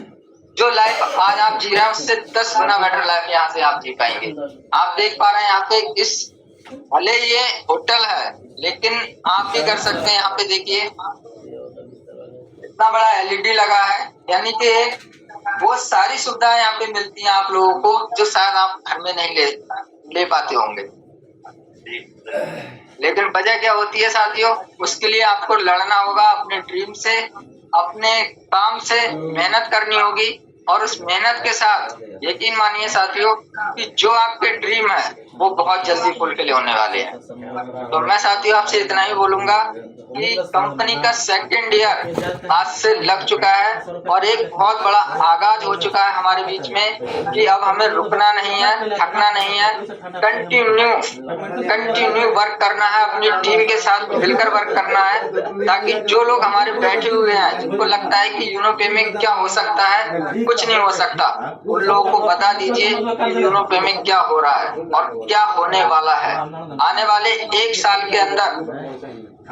जो लाइफ आज आप जी रहे हैं उससे 10 गुना बेटर लाइफ यहाँ से आप जी पाएंगे। आप देख पा रहे हैं यहाँ पे इस भले ये होटल है लेकिन आप भी कर सकते हैं। यहाँ पे देखिए इतना बड़ा LED लगा है, यानी कि वो सारी सुविधाएं यहाँ पे मिलती हैं आप लोगों को जो शायद आप घर में नहीं ले पाते होंगे। लेकिन वजह क्या होती है साथियों, उसके लिए आपको लड़ना होगा अपने ड्रीम से, अपने काम से मेहनत करनी होगी और उस मेहनत के साथ यकीन मानिए साथियों कि जो आपके ड्रीम है वो बहुत जल्दी फुलफिल होने वाले हैं। तो मैं साथियों आपसे इतना ही बोलूंगा कि कंपनी का 2nd ईयर आज से लग चुका है और एक बहुत बड़ा आगाज हो चुका है हमारे बीच में कि अब हमें रुकना नहीं है, थकना नहीं है, कंटिन्यू वर्क करना है, अपनी टीम के साथ मिलकर वर्क करना है, ताकि जो लोग हमारे बैठे हुए हैं जिनको लगता है कि यूनो-पे में क्या हो सकता है, कुछ नहीं हो सकता, उन लोगों को बता दीजिए कि यूनो-पे में क्या हो रहा है और क्या होने वाला है। आने वाले 1 साल के अंदर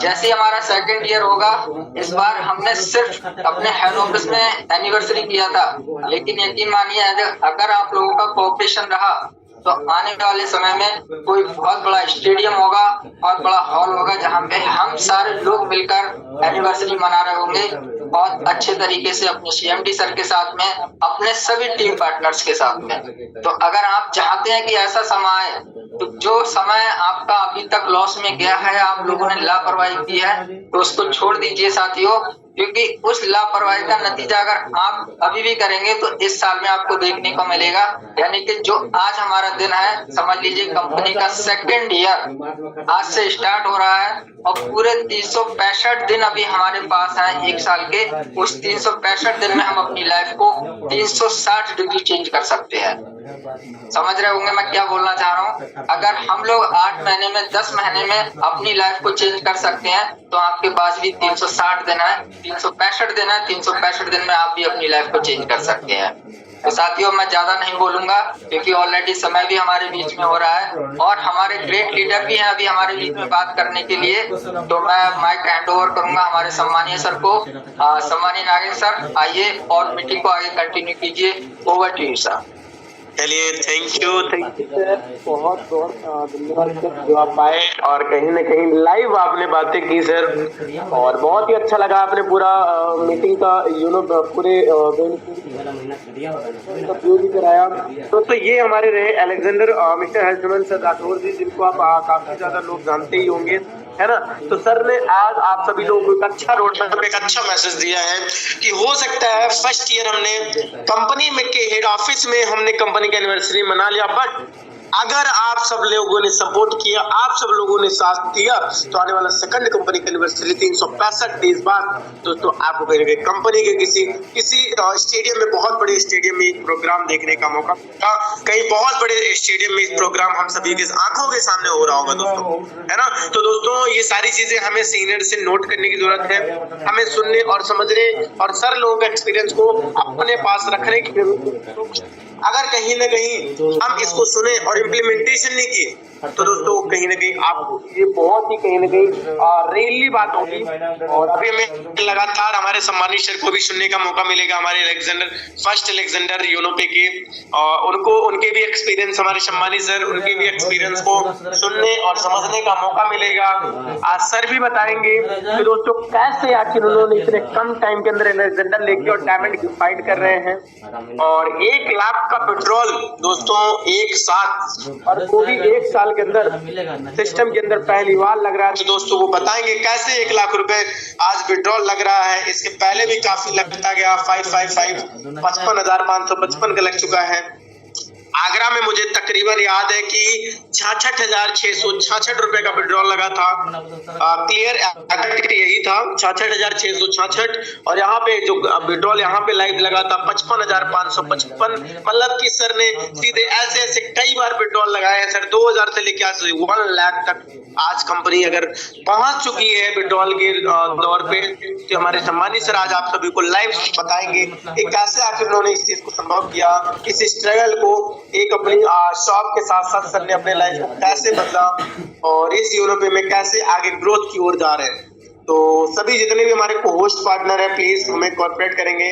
जैसे हमारा 2nd ईयर होगा, इस बार हमने सिर्फ अपने हेड ऑफिस में एनिवर्सरी किया था, लेकिन यकीन मानिए अगर आप लोगों का कोऑपरेशन रहा तो आने वाले समय में कोई बहुत बड़ा स्टेडियम होगा, बहुत बड़ा हॉल होगा जहाँ पे हम सारे लोग मिलकर एनिवर्सरी मना रहे होंगे बहुत अच्छे तरीके से अपने CMD सर के साथ में, अपने सभी टीम पार्टनर्स के साथ में। तो अगर आप चाहते हैं कि ऐसा समय आए तो जो समय आपका अभी तक लॉस में गया है, आप लोगों ने लापरवाही की है, तो उसको छोड़ दीजिए साथियों, क्योंकि उस लापरवाही का नतीजा अगर आप अभी भी करेंगे तो इस साल में आपको देखने को मिलेगा। यानी कि जो आज हमारा दिन है, समझ लीजिए कंपनी का 2nd ईयर आज से स्टार्ट हो रहा है और पूरे 365 दिन अभी हमारे पास हैं 1 साल के। उस 365 दिन में हम अपनी लाइफ को 360 डिग्री चेंज कर सकते हैं। समझ रहे होंगे मैं क्या बोलना चाह रहा हूँ। अगर हम लोग 8 महीने में 10 महीने में अपनी लाइफ को चेंज कर सकते हैं तो आपके पास भी 360 दिन है, 365 दिन है, 365 दिन में आप भी अपनी लाइफ को चेंज कर सकते हैं। तो साथियों मैं ज्यादा नहीं बोलूंगा क्योंकि ऑलरेडी समय भी हमारे बीच में हो रहा है और हमारे ग्रेट लीडर भी हैं अभी हमारे बीच में बात करने के लिए। तो मैं माइक हैंड ओवर करूंगा हमारे सम्मानीय सर को। सम्मानीय नागेंद्र सर आइए और मीटिंग को आगे कंटिन्यू कीजिए। Over to you sir. चलिए थैंक यू सर, बहुत बहुत धन्यवाद सर जो आप आए और कहीं ना कहीं लाइव आपने बातें की सर, और बहुत ही अच्छा लगा आपने पूरा मीटिंग का पूरे व्यू भी कराया। तो ये हमारे रहे Alexander mister Harshvardhan sir Rathore ji, जिनको आप काफी ज्यादा लोग जानते ही होंगे, है ना। तो सर ने आज आप सभी लोगों को एक अच्छा रोड मैप, एक अच्छा मैसेज दिया है कि हो सकता है 1st ईयर हमने कंपनी में के हेड ऑफिस में हमने कंपनी की एनिवर्सरी मना लिया, बट अगर आप सब लोगों ने सपोर्ट किया, आप सब लोगों ने साथ दिया, तो आने वाला 2nd कंपनी की एनिवर्सरी 365 डेज बाद दोस्तों आपको कहीं कंपनी के किसी स्टेडियम में, बहुत बड़े स्टेडियम में एक प्रोग्राम देखने का मौका, कहीं बहुत बड़े स्टेडियम में प्रोग्राम हम सभी के आंखों के सामने हो रहा होगा दोस्तों, है ना। तो दोस्तों ये सारी चीजें हमें सीनियर से नोट करने की जरूरत है, हमें सुनने और समझने और सर लोगों के एक्सपीरियंस को अपने पास रखने की जरूरत है। अगर कहीं ना कहीं हम इसको सुने और इम्प्लीमेंटेशन नहीं की तो दोस्तों कहीं ना कहीं आपको ये बहुत ही कहीं ना कहीं रेयरली बात होगी। और अभी हमें लगातार हमारे सम्मानित सर को भी सुनने का मौका मिलेगा, हमारे फर्स्ट अलेक्जेंडर यूनो-पे के उनके भी एक्सपीरियंस, हमारे सम्मानित सर उनके भी एक्सपीरियंस को सुनने और समझने का मौका मिलेगा। आज सर भी बताएंगे कि दोस्तों कैसे आखिर उन्होंने इतने कम टाइम के अंदर अलेक्जेंडर लेके और डायमंड फाइट कर रहे हैं। और 1 लाख का पेट्रोल दोस्तों एक साथ, और वो भी 1 साल के अंदर सिस्टम के अंदर पहली बार लग रहा है। तो दोस्तों वो बताएंगे कैसे 1 लाख रुपए आज पेट्रोल लग रहा है। इसके पहले भी काफी लगता गया, 555 55,555 का लग चुका है। आगरा में मुझे तकरीबन याद है कि 66,666 रुपए का विड्रॉल लगा था। क्लियर यही था 66,666। और यहाँ पे जो विड्रॉल यहाँ पे लाइव लगा था 55,555। मतलब कि सर ने सीधे ऐसे ऐसे कई बार विड्रॉल लगाए हैं सर, 2,000 से लेके आज 1 लाख तक आज कंपनी अगर पहुंच चुकी है विड्रॉल के दौर पे। तो हमारे सम्मानित सर आज आप सभी को लाइव बताएंगे कि कैसे आखिर उन्होंने इस चीज को संभव किया, इस स्ट्रगल को एक अपनी शॉप के साथ साथ सर ने अपने लाइफ को कैसे बदला और इस यूरोपे में कैसे आगे ग्रोथ की ओर जा रहे हैं। तो सभी जितने भी हमारे को होस्ट पार्टनर है प्लीज हमें कॉर्पोरेट करेंगे।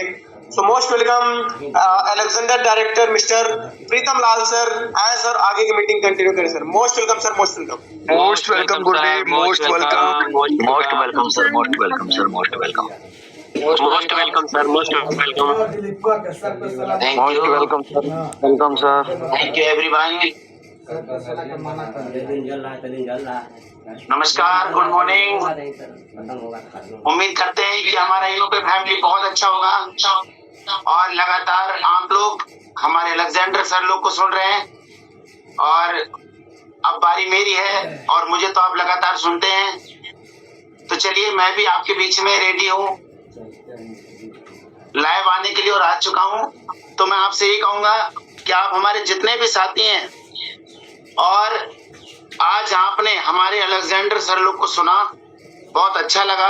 So most welcome Alexander director mister Pritam Lal sir आए सर, आगे की मीटिंग कंटिन्यू करें sir. Most welcome sir, most welcome. Most welcome Gurudev, most welcome. Most welcome sir, most welcome sir, most welcome. Most welcome sir, most welcome. Most welcome sir, welcome sir. Thank you everyone. नमस्कार, good morning. उम्मीद करते हैं कि हमारा Europay family बहुत अच्छा होगा और लगातार आप लोग हमारे अलेक्जेंडर सर लोग को सुन रहे हैं और अब बारी मेरी है और मुझे तो आप लगातार सुनते हैं। तो चलिए मैं भी आपके बीच में रेडी हूँ लाइव आने के लिए और आ चुका हूँ। तो मैं आपसे यही कहूंगा कि आप हमारे जितने भी साथी हैं और आज आपने हमारे अलेक्जेंडर सर लोग को सुना, बहुत अच्छा लगा।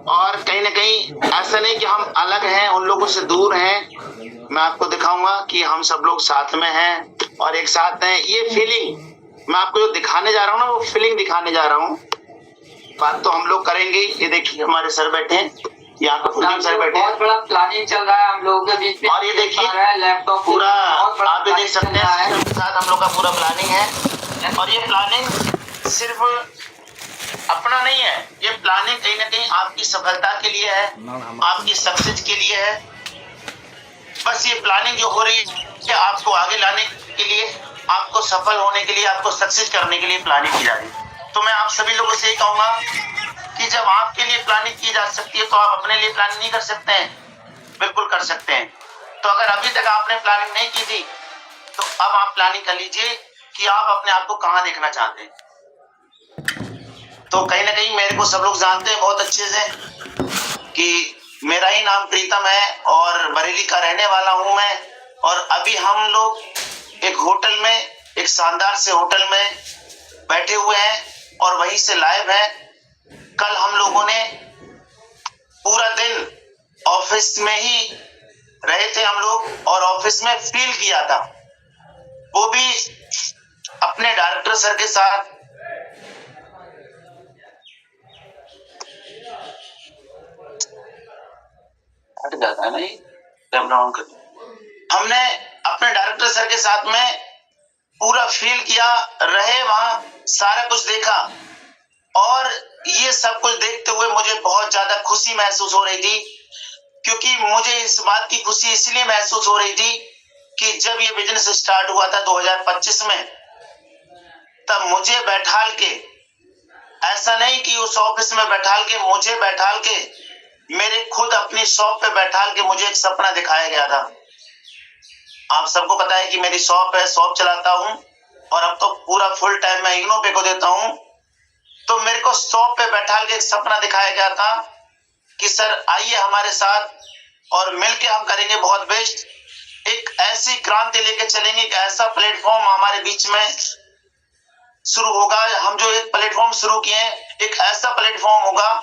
और कहीं ना कहीं ऐसा नहीं कि हम अलग हैं, उन लोगों से दूर हैं। मैं आपको दिखाऊंगा कि हम सब लोग साथ में हैं और एक साथ हैं। ये फीलिंग मैं आपको जो दिखाने जा रहा हूँ ना, वो फीलिंग दिखाने जा रहा हूँ। बात तो हम लोग करेंगे। ये देखिए हमारे सर बैठे हैं, यहाँ पर कुलदीप सर बैठे हैं। बहुत बड़ा प्लानिंग चल रहा है हम लोगों के बीच में। और ये देखिए लैपटॉप पूरा आप भी देख सकते हैं, सबके साथ हम लोग का पूरा प्लानिंग है। और ये प्लानिंग सिर्फ अपना नहीं है, ये प्लानिंग कहीं ना कहीं आपकी सफलता के लिए है, आपकी सक्सेस के लिए है। बस ये प्लानिंग जो हो रही है आपको आगे लाने के लिए, आपको सफल होने के लिए, आपको सक्सेस करने के लिए प्लानिंग की जा रही है। तो मैं आप सभी लोगों से कहूंगा कि जब आपके लिए प्लानिंग की जा सकती है तो आप अपने लिए प्लानिंग नहीं कर सकते हैं? बिल्कुल कर सकते हैं। तो अगर अभी तक आपने प्लानिंग नहीं की थी तो अब आप प्लानिंग कर लीजिए कि आप अपने आप को कहाँ देखना चाहते हैं। तो कहीं ना कहीं मेरे को सब लोग जानते हैं बहुत अच्छे से कि मेरा ही नाम प्रीतम है और बरेली का रहने वाला हूँ मैं। और अभी हम लोग एक होटल में, एक शानदार से होटल में बैठे हुए हैं और वहीं से लाइव है। कल हम लोगों ने पूरा दिन ऑफिस में ही रहे थे हम लोग और ऑफिस में फील किया था, वो भी अपने डायरेक्टर सर के साथ। हट जाता है नहीं, हमने अपने डायरेक्टर सर के साथ में पूरा फील किया, रहे वहां, सारा कुछ देखा। और ये सब कुछ देखते हुए मुझे बहुत ज्यादा खुशी महसूस हो रही थी, क्योंकि मुझे इस बात की खुशी इसलिए महसूस हो रही थी कि जब ये बिजनेस स्टार्ट हुआ था 2025 में, तब मुझे बैठाल के, ऐसा नहीं कि उस ऑफिस में बैठाल के, मुझे बैठाल के, मेरे खुद अपनी शॉप पे बैठाल के मुझे एक सपना दिखाया गया था। आप सबको पता है कि मेरी शॉप है, शॉप चलाता हूँ और अब तो पूरा फुल टाइम मैं इग्नोपे को देता हूँ। तो मेरे को शॉप पे बैठाल के एक सपना दिखाया गया था कि सर आइए हमारे साथ और मिलके हम करेंगे बहुत बेस्ट, एक ऐसी क्रांति लेके चलेंगे, एक ऐसा प्लेटफॉर्म हमारे बीच में शुरू होगा। हम जो एक प्लेटफॉर्म शुरू किए हैं, एक ऐसा प्लेटफॉर्म होगा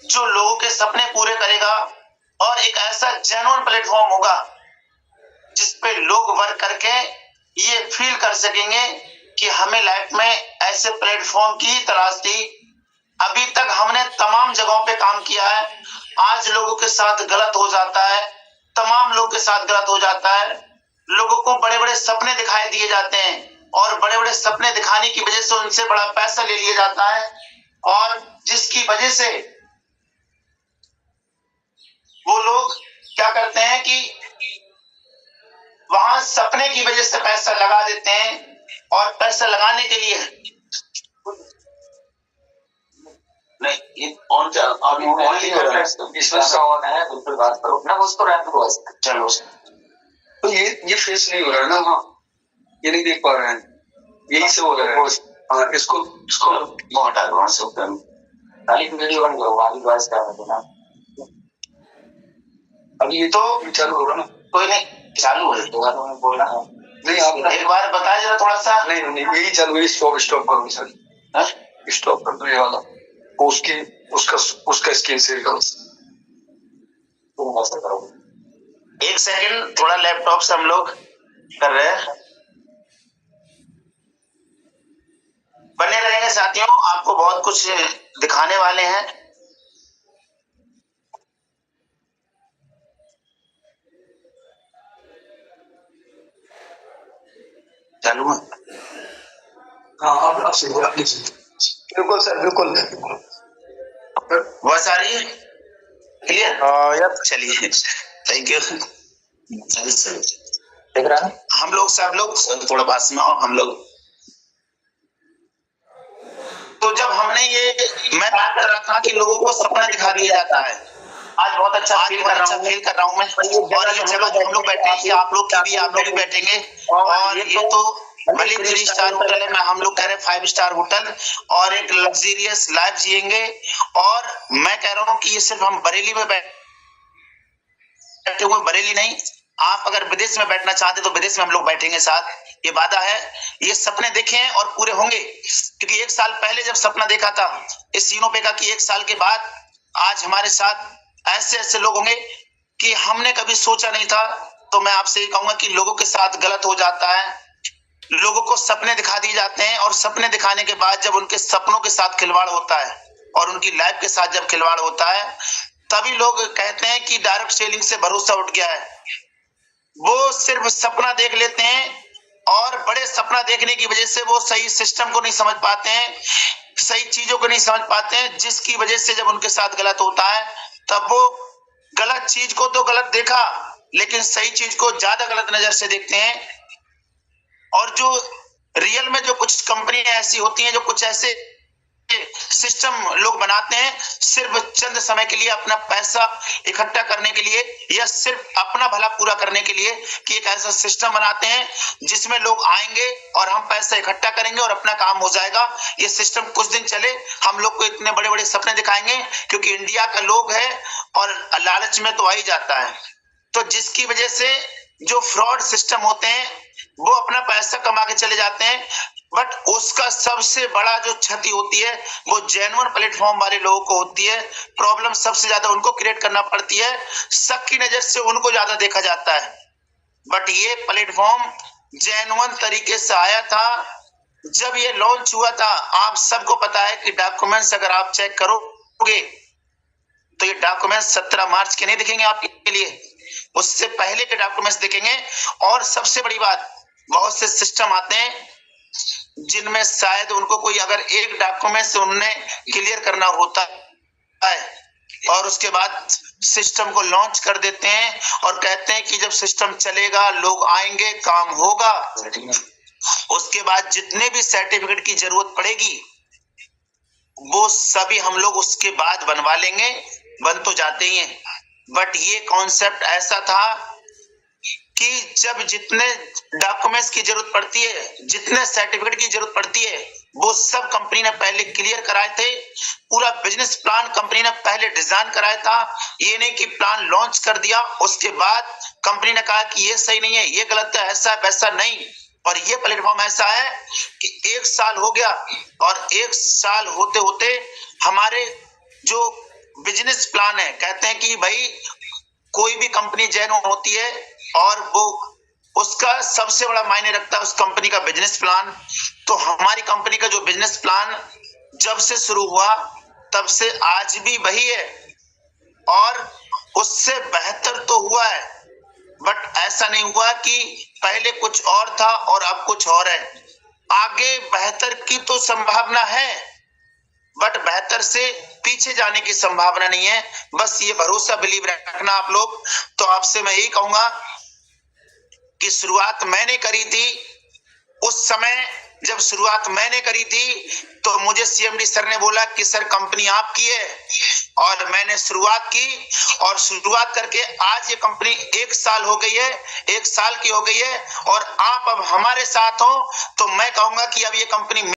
जो लोगों के सपने पूरे करेगा और एक ऐसा जेन्युइन प्लेटफॉर्म होगा जिसपे लोग वर्क करके ये फील कर सकेंगे कि हमें लाइफ में ऐसे प्लेटफॉर्म की तलाश थी। अभी तक हमने तमाम जगहों पे काम किया है, आज लोगों के साथ गलत हो जाता है, तमाम लोगों के साथ गलत हो जाता है। लोगों को बड़े बड़े सपने दिखाई दिए जाते हैं और बड़े बड़े सपने दिखाने की वजह से उनसे बड़ा पैसा ले लिया जाता है, और जिसकी वजह से वो लोग क्या करते हैं कि वहां सपने की वजह से पैसा लगा देते हैं और पैसा लगाने के लिए नहीं, ये ऑन क्या अभी ओनली बिजनेस का ऑन है, बिल्कुल बात करो ना, उसको रैप को चलो। तो ये फेस नहीं हो रहा ना। हाँ ये नहीं देख पा रहे हैं, यही से हो रहा है। हाँ, इसको हटा दो वहां से खाली वीडियो बंद करो, आगे बात कर रहे ना। अभी ये तो चालू होगा ना? कोई नहीं, चालू है तो मैं बोल रहा हूँ। नहीं आप एक बार बता जरा थोड़ा सा। नहीं यही चालू है। स्टॉप करो सर, स्टॉप कर दो ये वाला। उसका स्क्रीन शेयर करो। तुम ऐसा करो, एक सेकंड, थोड़ा लैपटॉप से हम लोग कर रहे हैं। बने रहेंगे साथियों, आपको बहुत कुछ दिखाने वाले हैं। चालू है? हाँ आपसे बिल्कुल सर, बिल्कुल। बस आ रही है क्लियर? यार चलिए, थैंक यू। देख रहा है हम लोग सब लोग थोड़ा पास में आओ, हम लोग। तो जब हमने ये, मैं बात कर रहा था कि लोगों को सपना दिखा दिया जाता है। आज बहुत अच्छा फील कर रहा हूँ मैं। और ये जगह जो हम लोग बैठे हैं, आप लोग की भी, आप लोग भी बैठेंगे। और ये तो भले 3 स्टार होटल है, मैं हम लोग कह रहे हैं 5 स्टार होटल, और एक लग्जरियस लाइफ जिएंगे। और मैं कह रहा हूँ कि ये सिर्फ हम बरेली में बैठे हुए, बरेली नहीं, आप अगर विदेश में बैठना चाहते तो विदेश में हम लोग बैठेंगे साथ, ये वादा है। ये सपने देखे हैं और पूरे होंगे, क्योंकि 1 साल पहले जब सपना देखा था इस सीनोपे का कि 1 साल के बाद आज हमारे साथ ऐसे ऐसे लोग होंगे कि हमने कभी सोचा नहीं था। तो मैं आपसे ये कहूंगा कि लोगों के साथ गलत हो जाता है, लोगों को सपने दिखा दिए जाते हैं, और सपने दिखाने के बाद जब उनके सपनों के साथ खिलवाड़ होता है और उनकी लाइफ के साथ जब खिलवाड़ होता है, तभी लोग कहते हैं कि डायरेक्ट सेलिंग से भरोसा उठ गया है। वो सिर्फ सपना देख लेते हैं, और बड़े सपना देखने की वजह से वो सही सिस्टम को नहीं समझ पाते हैं, सही चीजों को नहीं समझ पाते हैं, जिसकी वजह से जब उनके साथ गलत होता है तब वो गलत चीज को तो गलत देखा, लेकिन सही चीज को ज्यादा गलत नजर से देखते हैं। और जो रियल में जो कुछ कंपनियां ऐसी होती हैं, जो कुछ ऐसे सिस्टम लोग बनाते हैं सिर्फ चंद समय के लिए, अपना पैसा इकट्ठा करने के लिए, या सिर्फ अपना भला पूरा करने के लिए, कि एक ऐसा सिस्टम बनाते हैं जिसमें लोग आएंगे और हम पैसा इकट्ठा करेंगे और अपना काम हो जाएगा। ये सिस्टम कुछ दिन चले, हम लोग को इतने बड़े बड़े सपने दिखाएंगे, क्योंकि इंडिया का लोग है और लालच में तो आ ही जाता है। तो जिसकी वजह से जो फ्रॉड सिस्टम होते हैं वो अपना पैसा कमा के चले जाते हैं, बट उसका सबसे बड़ा जो क्षति होती है वो जेन्युइन प्लेटफॉर्म वाले लोगों को होती है। प्रॉब्लम सबसे ज्यादा उनको क्रिएट करना पड़ती है, शक की नजर से उनको ज्यादा देखा जाता है। बट ये प्लेटफॉर्म जेन्युइन तरीके से आया था। जब ये लॉन्च हुआ था, आप सबको पता है कि डॉक्यूमेंट्स अगर आप चेक करोगे तो ये डॉक्यूमेंट्स 17 मार्च के नहीं दिखेंगे आपके लिए, उससे पहले के डॉक्यूमेंट्स दिखेंगे। और सबसे बड़ी बात, बहुत से सिस्टम आते हैं जिनमें शायद उनको कोई अगर एक डॉक्यूमेंट से उन्होंने क्लियर करना होता है, और उसके बाद सिस्टम को लॉन्च कर देते हैं और कहते हैं कि जब सिस्टम चलेगा लोग आएंगे, काम होगा, उसके बाद जितने भी सर्टिफिकेट की जरूरत पड़ेगी वो सभी हम लोग उसके बाद बनवा लेंगे, बन तो जाते ही हैं। बट ये कॉन्सेप्ट ऐसा था कि जब जितने डॉक्यूमेंट्स की जरूरत पड़ती है, जितने सर्टिफिकेट की जरूरत पड़ती है, वो सब कंपनी ने पहले क्लियर कराए थे। पूरा बिजनेस प्लान कंपनी ने पहले डिजाइन कराया था। ये नहीं कि प्लान लॉन्च कर दिया उसके बाद कंपनी ने कहा कि ये सही नहीं है, ये गलत है, ऐसा वैसा नहीं। और ये प्लेटफॉर्म ऐसा है कि 1 साल हो गया, और 1 साल होते होते हमारे जो बिजनेस प्लान है, कहते हैं कि भाई कोई भी कंपनी जेन्युइन होती है और वो उसका सबसे बड़ा मायने रखता है उस कंपनी का बिजनेस प्लान। तो हमारी कंपनी का जो बिजनेस प्लान जब से शुरू हुआ तब से आज भी वही है, और उससे बेहतर तो हुआ है। बट ऐसा नहीं हुआ कि पहले कुछ और था और अब कुछ और है। आगे बेहतर की तो संभावना है, बट बेहतर से पीछे जाने की संभावना नहीं है। बस ये भरोसा बिलीव रखना आप लोग। तो आपसे मैं यही कहूंगा कि शुरुआत मैंने करी थी, उस समय जब शुरुआत मैंने करी थी तो मुझे सीएमडी सर ने बोला कि सर कंपनी आपकी है, और मैंने शुरुआत की, और शुरुआत करके आज ये कंपनी 1 साल हो गई है, 1 साल की हो गई है, और आप अब हमारे साथ हो, तो मैं कहूंगा कि अब ये कंपनी